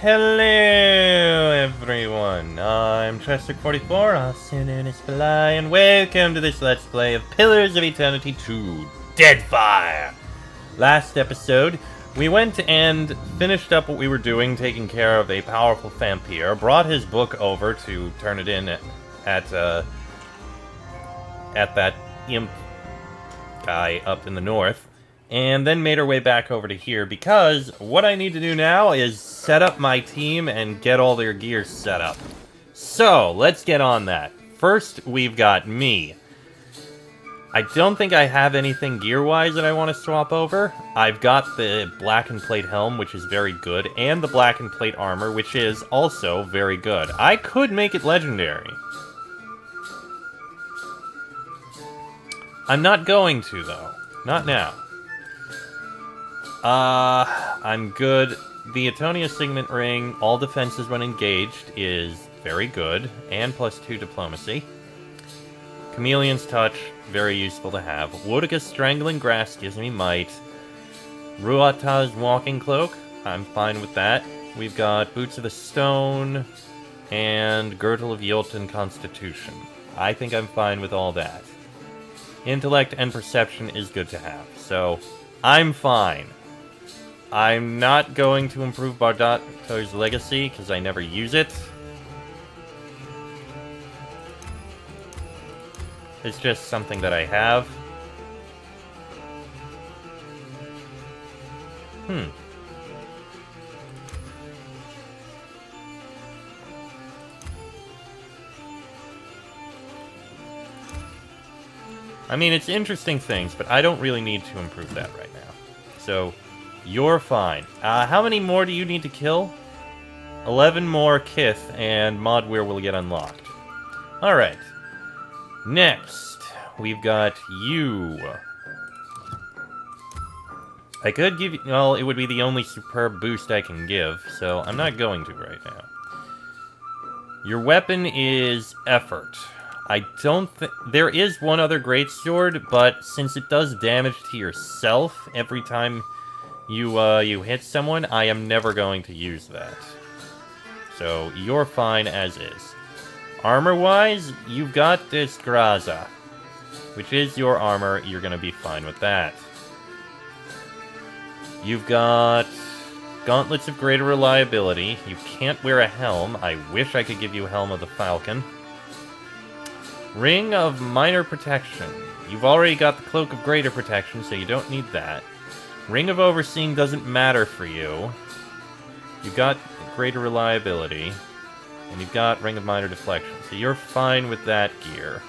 Hello, everyone. I'm Chester44, also known as Fly, and welcome to this Let's Play of Pillars of Eternity 2 Deadfire. Last episode, we went and finished up what we were doing, taking care of a powerful vampire, brought his book over to turn it in at that imp guy up in the north, and then made our way back over to here, because what I need to do now is set up my team and get all their gear set up. So, let's get on that. First, we've got me. I don't think I have anything gear-wise that I want to swap over. I've got the Blackened Plate Helm, which is very good, and the Blackened Plate Armor, which is also very good. I could make it legendary. I'm not going to, though. Not now. I'm good. The Atonia Signet Ring, all defenses when engaged, is very good, and +2 diplomacy. Chameleon's Touch, very useful to have. Wodika's Strangling Grasp gives me might. Ruata's Walking Cloak, I'm fine with that. We've got Boots of the Stone, and Girdle of Jotun Constitution. I think I'm fine with all that. Intellect and Perception is good to have, so I'm fine. I'm not going to improve Bardato's Legacy, because I never use it. It's just something that I have. I mean, it's interesting things, but I don't really need to improve that right now. So, you're fine. How many more do you need to kill? 11 more Kith, and Modweir will get unlocked. Alright. Next, we've got you. I could give you... Well, it would be the only superb boost I can give, so I'm not going to right now. Your weapon is Effort. I don't think... There is one other greatsword, but since it does damage to yourself every time you hit someone, I am never going to use that. So, you're fine as is. Armor-wise, you've got this Graza, which is your armor. You're gonna be fine with that. You've got Gauntlets of Greater Reliability. You can't wear a helm. I wish I could give you Helm of the Falcon. Ring of Minor Protection. You've already got the Cloak of Greater Protection, so you don't need that. Ring of Overseeing doesn't matter for you. You've got Greater Reliability. And you've got Ring of Minor Deflection, so you're fine with that gear.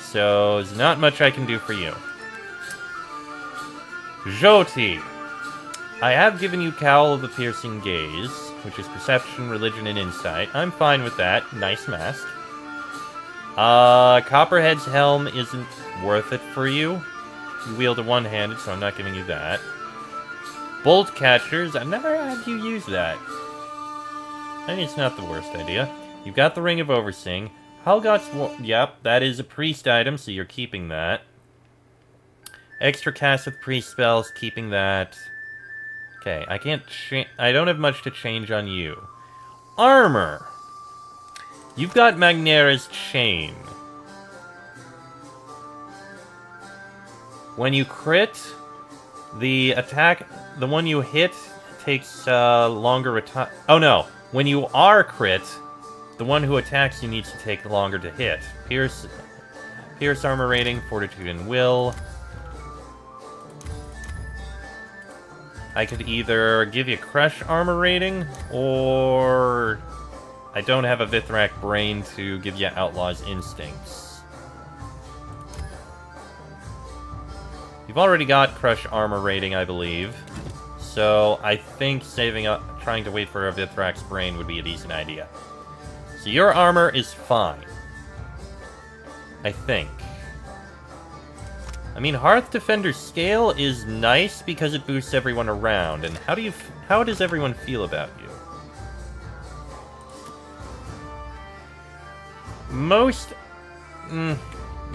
So, there's not much I can do for you. Jyoti. I have given you Cowl of the Piercing Gaze, which is Perception, Religion, and Insight. I'm fine with that. Nice mask. Copperhead's Helm isn't worth it for you. You wield it one-handed, so I'm not giving you that. Bolt Catchers. I've never had you use that. I mean, it's not the worst idea. You've got the Ring of Overseeing. Helgot's... Yep, that is a priest item, so you're keeping that. Extra cast with priest spells, keeping that. Okay, I can't I don't have much to change on you. Armor! You've got Magnera's Chain. When you crit, the attack... The one you hit takes longer... Oh, no. When you are crit, the one who attacks you needs to take longer to hit. Pierce armor rating, fortitude, and will. I could either give you crush armor rating, or I don't have a Vithrak brain to give you Outlaw's instincts. You've already got crush armor rating, I believe. So I think saving up, trying to wait for a Vithrak's brain would be a decent idea. So your armor is fine. I think. I mean, Hearth Defender's Scale is nice because it boosts everyone around. And how does everyone feel about you?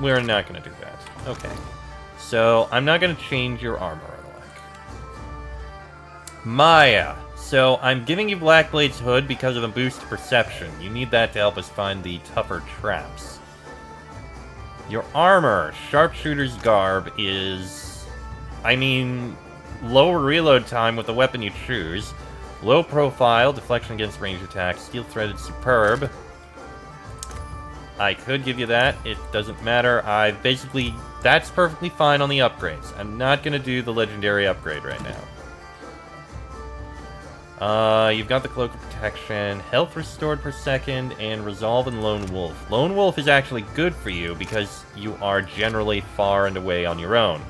We're not gonna do that. Okay. So, I'm not gonna change your armor, I like. Maya. So, I'm giving you Blackblade's Hood because of a boost to Perception. You need that to help us find the tougher traps. Your armor, Sharpshooter's Garb, is... I mean, lower reload time with the weapon you choose. Low profile, deflection against ranged attacks, steel-threaded Superb. I could give you that. It doesn't matter. That's perfectly fine on the upgrades. I'm not going to do the legendary upgrade right now. You've got the Cloak of Protection, Health Restored per second, and Resolve and Lone Wolf. Lone Wolf is actually good for you because you are generally far and away on your own.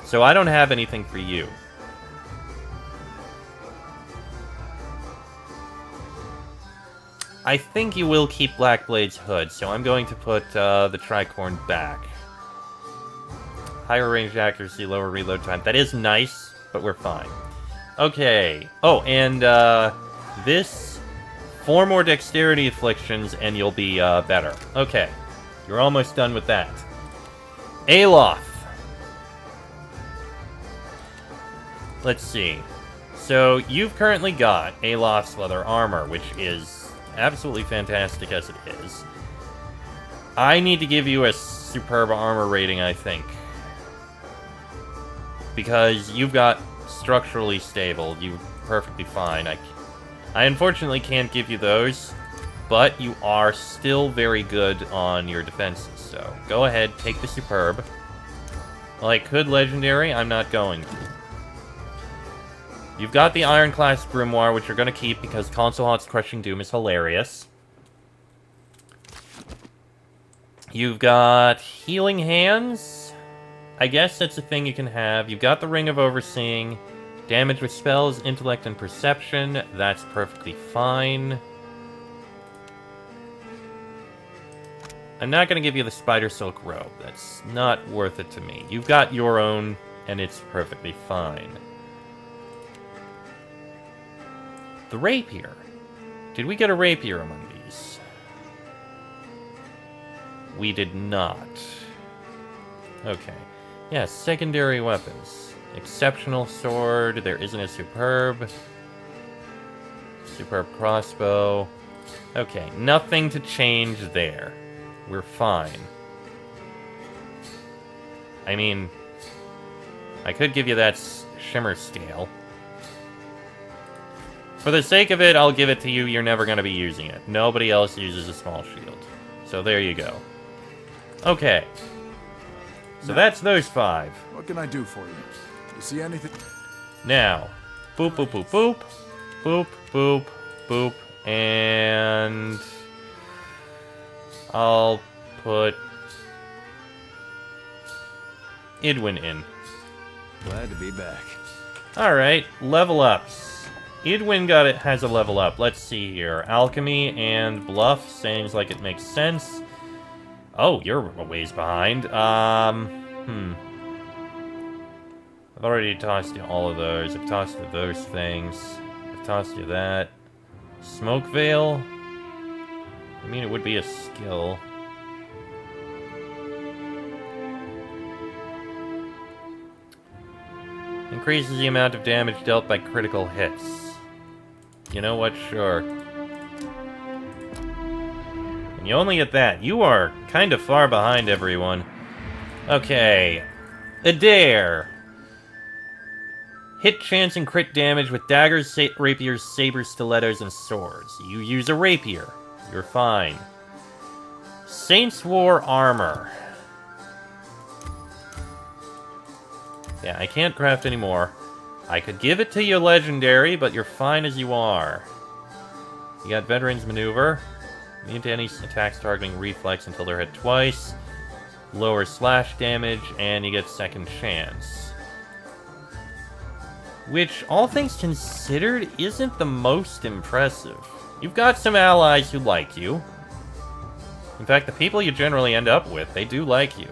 So I don't have anything for you. I think you will keep Blackblade's Hood, so I'm going to put the Tricorn back. Higher range accuracy, lower reload time. That is nice, but we're fine. Okay. Oh, and this... 4 more Dexterity Afflictions, and you'll be better. Okay. You're almost done with that. Aloth. Let's see. So, you've currently got Aloth's leather armor, which is absolutely fantastic as it is. I need to give you a superb armor rating, I think. Because you've got structurally stable. You're perfectly fine. I unfortunately can't give you those, but you are still very good on your defenses. So go ahead, take the superb. Well, I could legendary. I'm not going to. You've got the Ironclast Grimoire, which you're going to keep because Consulhaut's Crushing Doom is hilarious. You've got Healing Hands. I guess that's a thing you can have. You've got the Ring of Overseeing. Damage with spells, intellect, and perception. That's perfectly fine. I'm not going to give you the Spider Silk Robe. That's not worth it to me. You've got your own, and it's perfectly fine. The Rapier. Did we get a Rapier among these? We did not. Okay. Yeah, secondary weapons. Exceptional sword. There isn't a superb. Superb crossbow. Okay, nothing to change there. We're fine. I mean, I could give you that shimmer scale. For the sake of it, I'll give it to you. You're never going to be using it. Nobody else uses a small shield. So there you go. Okay. So that's those 5. What can I do for you? You see anything? Now, boop, boop, boop, boop. Boop, boop, boop. And I'll put Idwin in. Glad to be back. Alright, level ups. Idwin has a level up. Let's see here. Alchemy and Bluff seems like it makes sense. Oh, you're a ways behind. I've already tossed you all of those. I've tossed you those things. I've tossed you that. Smoke Veil? I mean, it would be a skill. Increases the amount of damage dealt by critical hits. You know what? Sure. And you only get that. You are kind of far behind everyone. Okay. Adair. Hit chance and crit damage with daggers, rapiers, sabers, stilettos, and swords. You use a rapier. You're fine. Saints War armor. Yeah, I can't craft anymore. I could give it to you legendary, but you're fine as you are. You got Veteran's Maneuver. Immune to any attacks targeting reflex until they're hit twice. Lower slash damage, and you get second chance. Which, all things considered, isn't the most impressive. You've got some allies who like you. In fact, the people you generally end up with, they do like you.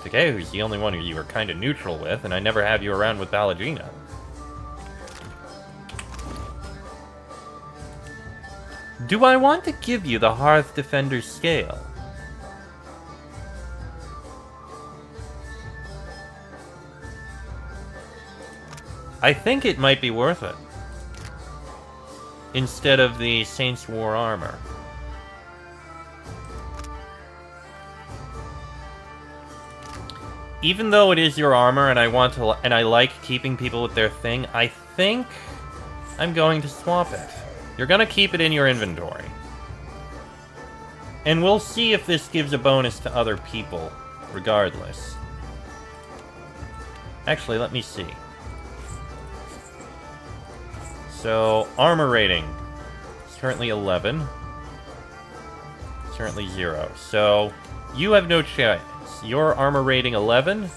Takehu's the only one who you are kind of neutral with, and I never have you around with Balagina. Do I want to give you the Hearth Defender scale? I think it might be worth it. Instead of the Saints War armor. Even though it is your armor and I like keeping people with their thing, I think I'm going to swap it. You're gonna keep it in your inventory. And we'll see if this gives a bonus to other people, regardless. Actually, let me see. So, armor rating is currently 11. It's currently 0. So, you have no choice. Your armor rating 11.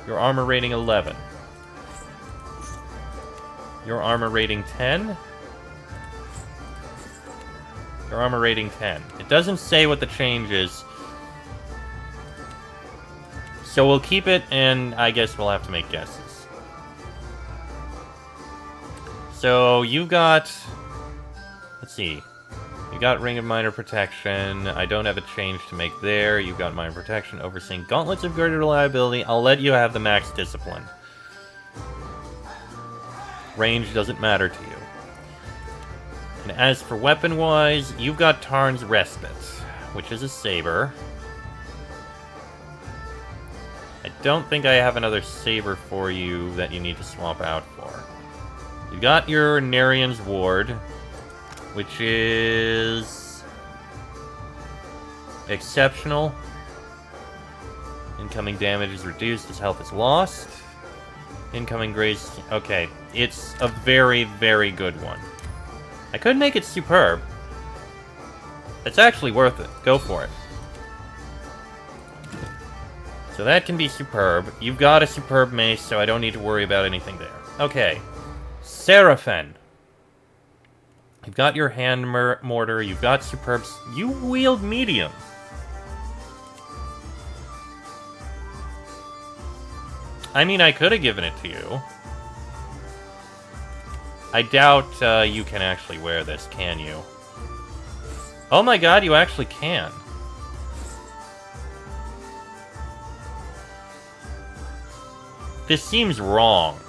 Your armor rating 11. Your armor rating 10. Your armor rating 10. It doesn't say what the change is. So we'll keep it, and I guess we'll have to make guesses. So you got... Let's see. You got Ring of Minor Protection. I don't have a change to make there. You got Minor Protection, Overseeing, Gauntlets of Greater Reliability. I'll let you have the max Discipline. Range doesn't matter to you. And as for weapon-wise, you've got Tarn's Respite, which is a saber. I don't think I have another saber for you that you need to swap out for. You got your Narian's Ward, which is exceptional. Incoming damage is reduced as health is lost. Incoming grace... Okay, it's a very, very good one. I could make it superb. It's actually worth it. Go for it. So that can be superb. You've got a superb mace, so I don't need to worry about anything there. Okay. Seraphin. You've got your hand mortar. You've got superb... You wield medium. I mean, I could have given it to you. I doubt you can actually wear this, can you? Oh my god, you actually can. This seems wrong.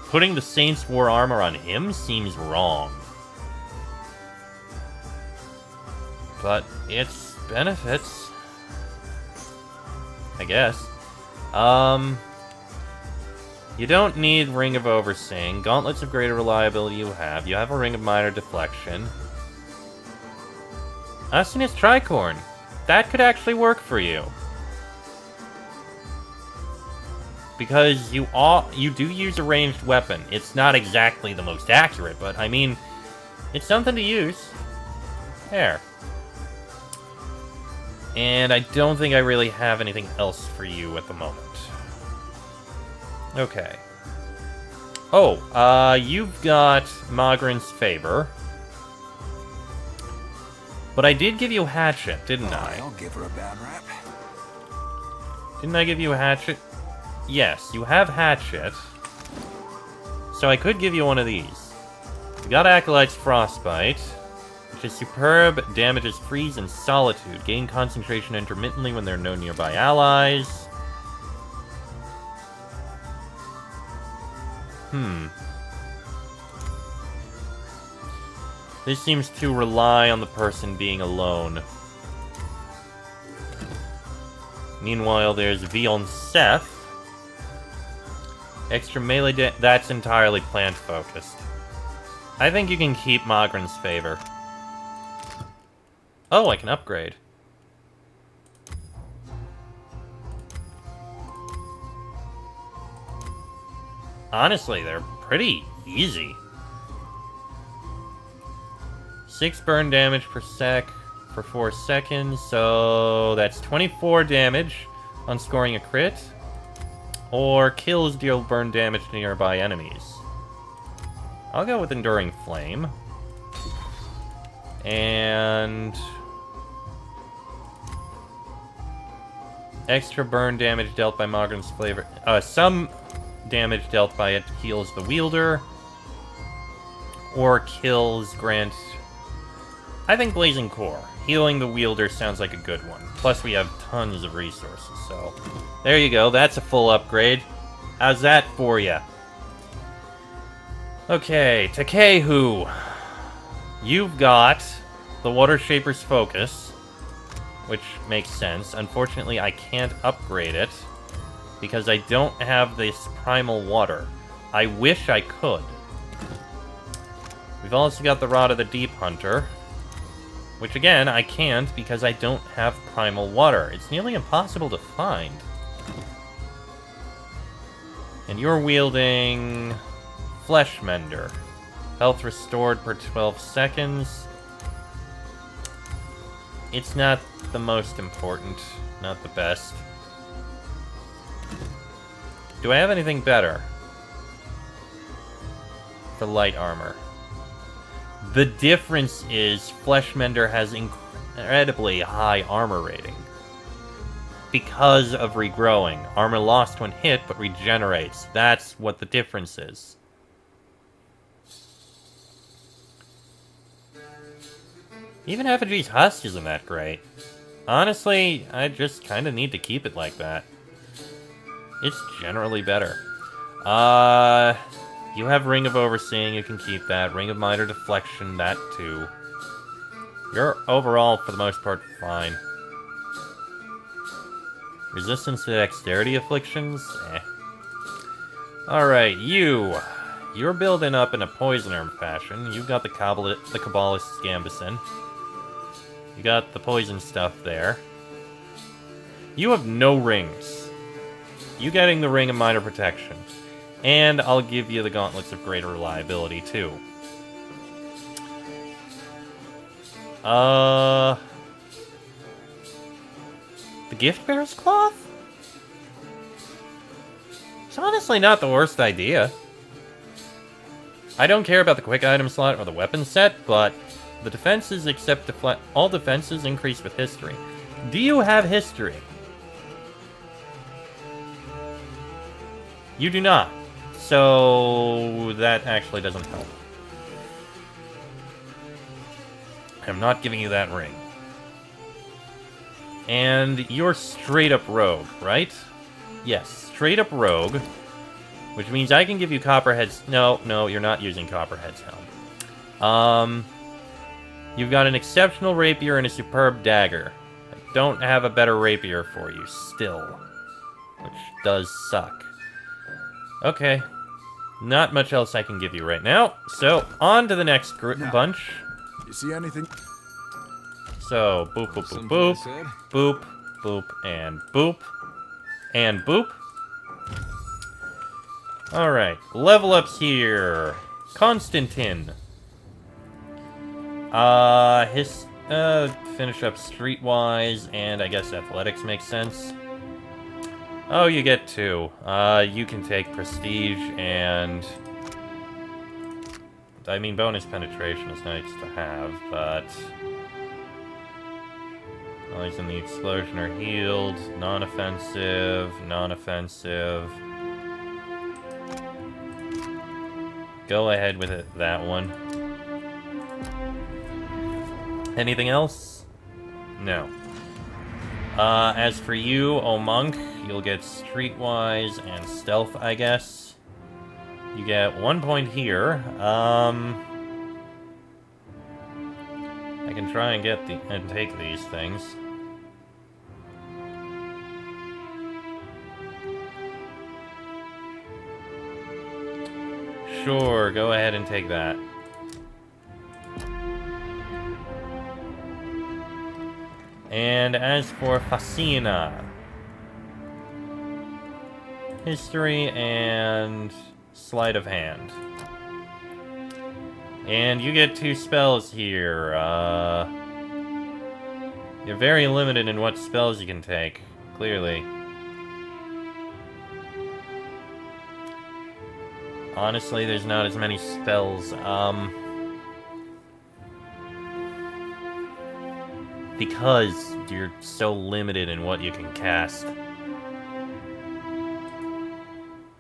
Putting the Saints War armor on him seems wrong. But it's benefits. I guess. You don't need Ring of Overseeing. Gauntlets of Greater Reliability you have. You have a Ring of Minor Deflection. Asinus Tricorn. That could actually work for you. Because you do use a ranged weapon. It's not exactly the most accurate, but I mean, it's something to use. There. And I don't think I really have anything else for you at the moment. Okay. Oh, you've got Mogren's Favor. But I did give you Hatchet, didn't I? I'll give her a bad rap. Didn't I give you a Hatchet? Yes, you have Hatchet. So I could give you one of these. You got Acolyte's Frostbite, which is superb, damages freeze and solitude. Gain concentration intermittently when there are no nearby allies. This seems to rely on the person being alone. Meanwhile, there's Vion Seth. Extra melee that's entirely plant focused. I think you can keep Mogren's Favor. Oh, I can upgrade. Honestly, they're pretty easy. 6 burn damage per sec for 4 seconds, so that's 24 damage on scoring a crit. Or kills deal burn damage to nearby enemies. I'll go with Enduring Flame. And... extra burn damage dealt by Mogren's Flavor. Some damage dealt by it heals the wielder. Or kills grant... I think Blazing Core. Healing the wielder sounds like a good one. Plus we have tons of resources, so... there you go, that's a full upgrade. How's that for ya? Okay, Takehu. You've got the Water Shaper's Focus, which makes sense. Unfortunately, I can't upgrade it because I don't have this Primal Water. I wish I could. We've also got the Rod of the Deep Hunter, which again, I can't because I don't have Primal Water. It's nearly impossible to find. And you're wielding Flesh Mender. Health restored per 12 seconds. It's not the most important, not the best. Do I have anything better for light armor? The difference is Fleshmender has incredibly high armor rating. Because of regrowing. Armor lost when hit, but regenerates. That's what the difference is. Even Effigy's Husk isn't that great. Honestly, I just kind of need to keep it like that. It's generally better. You have Ring of Overseeing, you can keep that. Ring of Minor Deflection, that too. You're overall, for the most part, fine. Resistance to Dexterity Afflictions? Eh. Alright, you're building up in a Poisoner fashion. You've got the Kabbalist's Gambison. You got the poison stuff there. You have no rings. You getting the Ring of Minor Protection. And I'll give you the Gauntlets of Greater Reliability, too. The Gift Bearer's Cloth? It's honestly not the worst idea. I don't care about the quick item slot or the weapon set, but the defenses except all defenses increase with history. Do you have history? You do not. So that actually doesn't help. I'm not giving you that ring. And you're straight up rogue, right? Yes, straight up rogue. Which means I can give you Copperhead's... No, you're not using Copperhead's Helm. You've got an exceptional rapier and a superb dagger. I don't have a better rapier for you, still. Which does suck. Okay. Not much else I can give you right now. So, on to the next bunch. You see anything? So, boop, boop, boop, boop. Boop, boop, and boop. And boop. Alright, level ups here. Constantin. Finish up Streetwise, and I guess Athletics makes sense. Oh, you get 2. You can take Prestige, and... I mean, bonus penetration is nice to have, but... Well, he's in the Explosion or healed. Non-offensive, non-offensive... Go ahead with it, that one. Anything else? No. As for you, O Monk, you'll get Streetwise and Stealth, I guess. You get 1 point here. I can try and take these things. Sure, go ahead and take that. And as for Fascina, History and Sleight of Hand. And you get 2 spells here. You're very limited in what spells you can take, clearly. Honestly, there's not as many spells, because you're so limited in what you can cast.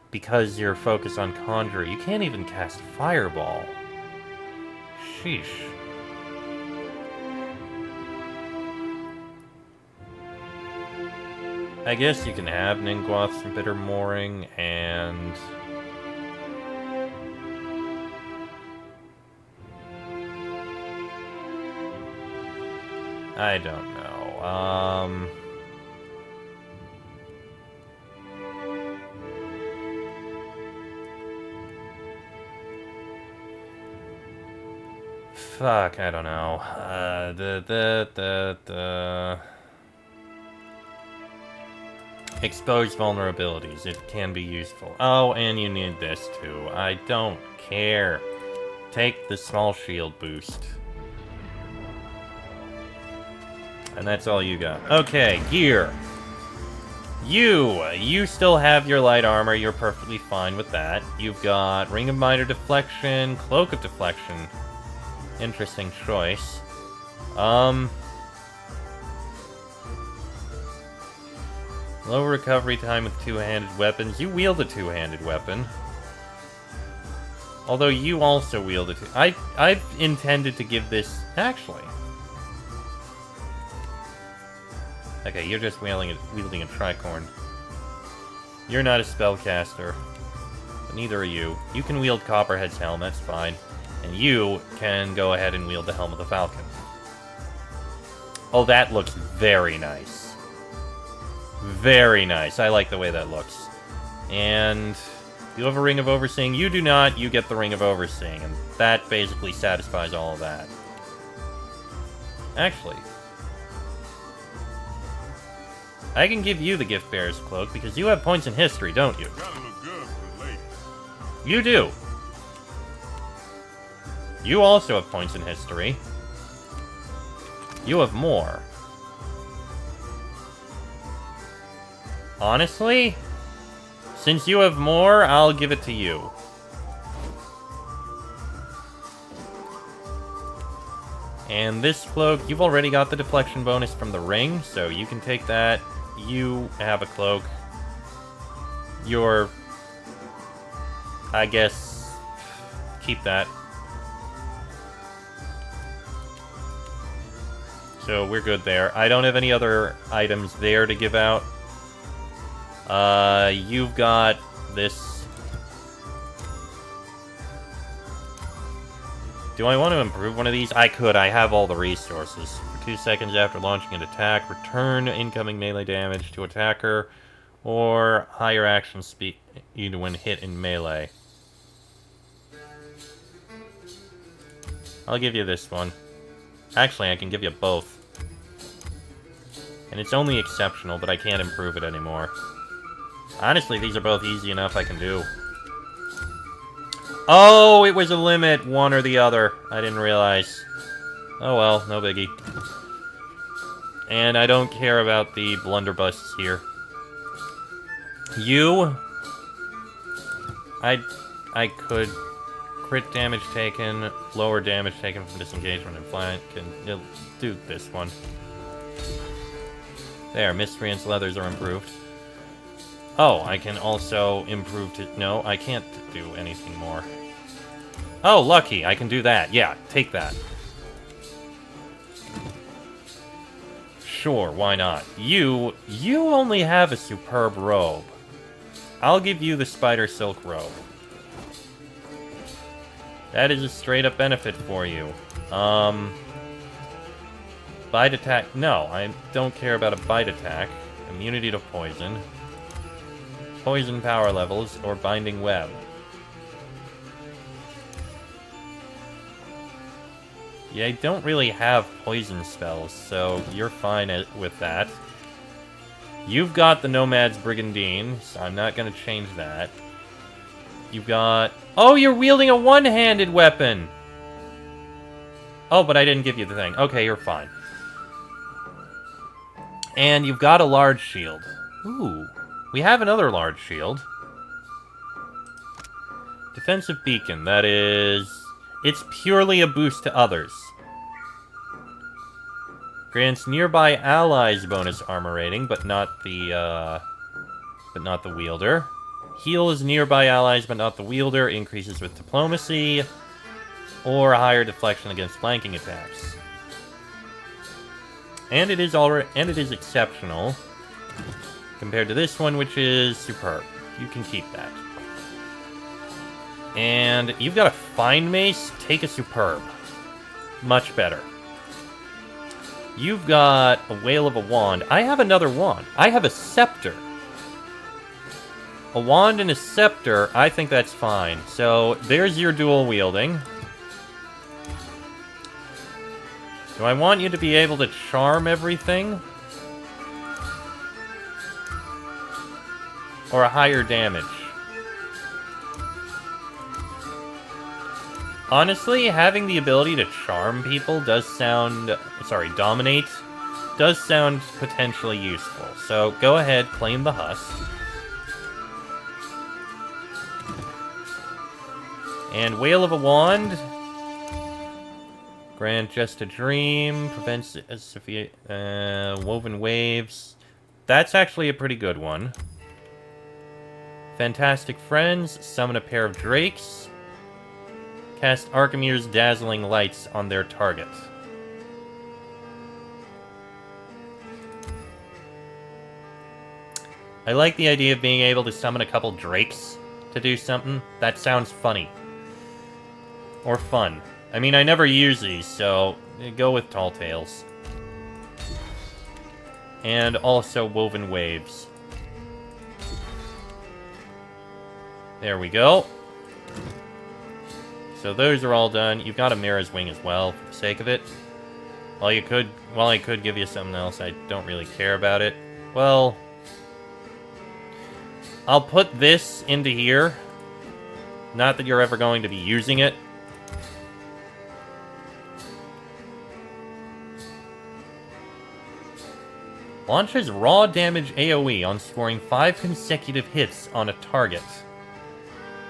Because you're focused on Conjure, you can't even cast Fireball. Sheesh. I guess you can have Ningguath's Bitter Mooring and... I don't know. Fuck, I don't know. Expose vulnerabilities. It can be useful. Oh, and you need this too. I don't care. Take the small shield boost. And that's all you got. Okay, gear. You still have your light armor. You're perfectly fine with that. You've got Ring of Minor Deflection, Cloak of Deflection. Interesting choice. Low recovery time with two-handed weapons. You wield a two-handed weapon. Although you also wield a I've intended to give this... Actually... Okay, you're just wielding a tricorn. You're not a spellcaster. But neither are you. You can wield Copperhead's helm, that's fine. And you can go ahead and wield the Helm of the Falcon. Oh, that looks very nice. Very nice. I like the way that looks. And you have a Ring of Overseeing. You do not. You get the Ring of Overseeing. And that basically satisfies all of that. Actually... I can give you the Gift Bearer's Cloak, because you have points in history, don't you? Gotta look good for the ladies. You do! You also have points in history. You have more. Honestly, since you have more, I'll give it to you. And this cloak, you've already got the deflection bonus from the ring, so you can take that. You have a cloak. You're... I guess... keep that. So we're good there. I don't have any other items there to give out. You've got this. Do I want to improve one of these? I could. I have all the resources. For 2 seconds after launching an attack, return incoming melee damage to attacker, or higher action speed when hit in melee. I'll give you this one. Actually, I can give you both. And it's only exceptional, but I can't improve it anymore. Honestly, these are both easy enough I can do. Oh, it was a limit, one or the other. I didn't realize. Oh well, no biggie. And I don't care about the blunderbusses here. You... I could... crit damage taken, lower damage taken from disengagement and flank, and do this one. There, miscreants' leathers are improved. Oh, I can also improve to... No, I can't do anything more. Oh, lucky, I can do that. Yeah, take that. Sure, why not? You only have a superb robe. I'll give you the spider silk robe. That is a straight-up benefit for you. Bite attack... No, I don't care about a bite attack. Immunity to poison. Poison power levels, or binding web. Yeah, I don't really have poison spells, so you're fine with that. You've got the Nomad's Brigandine, so I'm not going to change that. You've got... Oh, you're wielding a one-handed weapon! Oh, but I didn't give you the thing. Okay, you're fine. And you've got a large shield. Ooh, we have another large shield. Defensive Beacon, that is... It's purely a boost to others. Grants nearby allies bonus armor rating, but not the wielder. Heals nearby allies, but not the wielder. Increases with diplomacy, or higher deflection against flanking attacks. And it is exceptional. compared to this one, which is superb. You can keep that. And you've got a fine mace. Take a superb. Much better. You've got a whale of a wand. I have another wand. I have a scepter. A wand and a scepter, I think that's fine. So, there's your dual wielding. Do I want you to be able to charm everything? Or a higher damage? Honestly, having the ability to charm people does sound... Sorry, dominate does sound potentially useful. So, go ahead, claim the husk. And Whale of a Wand. Grant Just a Dream. Prevents Woven Waves. That's actually a pretty good one. Fantastic Friends. Summon a pair of drakes. Cast Archimede's Dazzling Lights on their target. I like the idea of being able to summon a couple drakes to do something. That sounds funny. Or fun. I mean, I never use these, so go with Tall Tales. And also Woven Waves. There we go. So those are all done. You've got a Mira's Wing as well, for the sake of it. While I could give you something else, I don't really care about it. Well, I'll put this into here. Not that you're ever going to be using it. Launches raw damage AoE on scoring 5 consecutive hits on a target.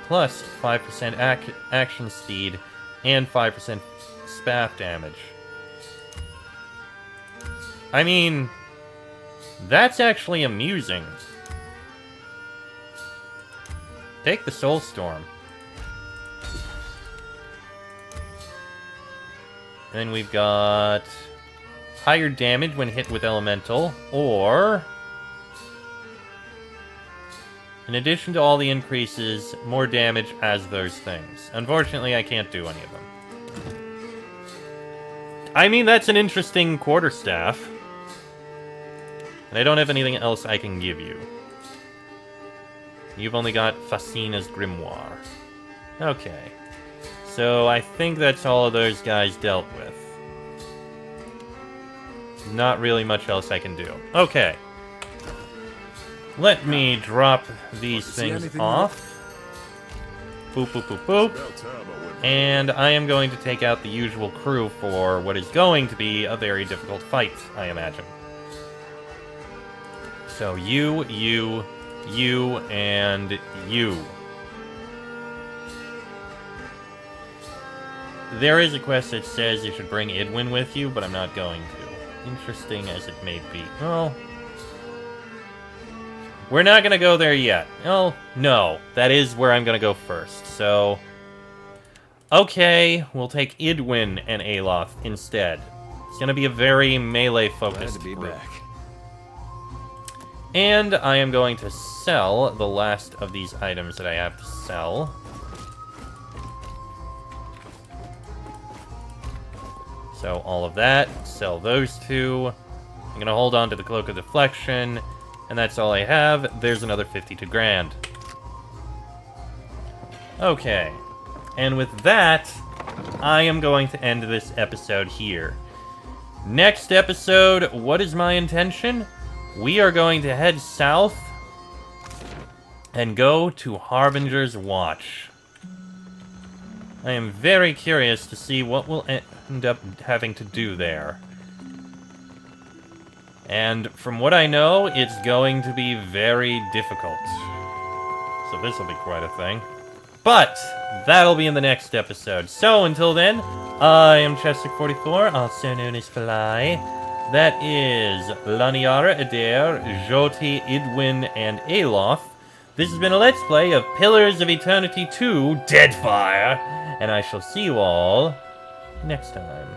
Plus 5% action speed and 5% spaff damage. I mean, that's actually amusing. Take the Soulstorm. Then we've got higher damage when hit with Elemental, or in addition to all the increases, more damage as those things. Unfortunately, I can't do any of them. I mean, that's an interesting quarterstaff. And I don't have anything else I can give you. You've only got Facina's Grimoire. Okay. So I think that's all of those guys dealt with. Not really much else I can do. Okay. Let me drop these things off. Boop, boop, boop, boop. And I am going to take out the usual crew for what is going to be a very difficult fight, I imagine. So you, and you. There is a quest that says you should bring Idwin with you, but I'm not going to. Interesting as it may be. Well, we're not gonna go there yet. Oh, no. That is where I'm gonna go first, so... Okay, we'll take Idwin and Aloth instead. It's gonna be a very melee-focused group. Back. And I am going to sell the last of these items that I have to sell. So all of that, sell those two. I'm gonna hold on to the Cloak of Deflection, and that's all I have. There's another 52 grand. Okay, and with that, I am going to end this episode here. Next episode, what is my intention? We are going to head south and go to Harbinger's Watch. I am very curious to see what we'll end up having to do there. And from what I know, it's going to be very difficult. So this will be quite a thing. But that'll be in the next episode. So until then, I am Chestic44, also known as Fly. That is Laniara, Adair, Joti, Idwin, and Aloth. This has been a Let's Play of Pillars of Eternity 2 Deadfire, and I shall see you all next time.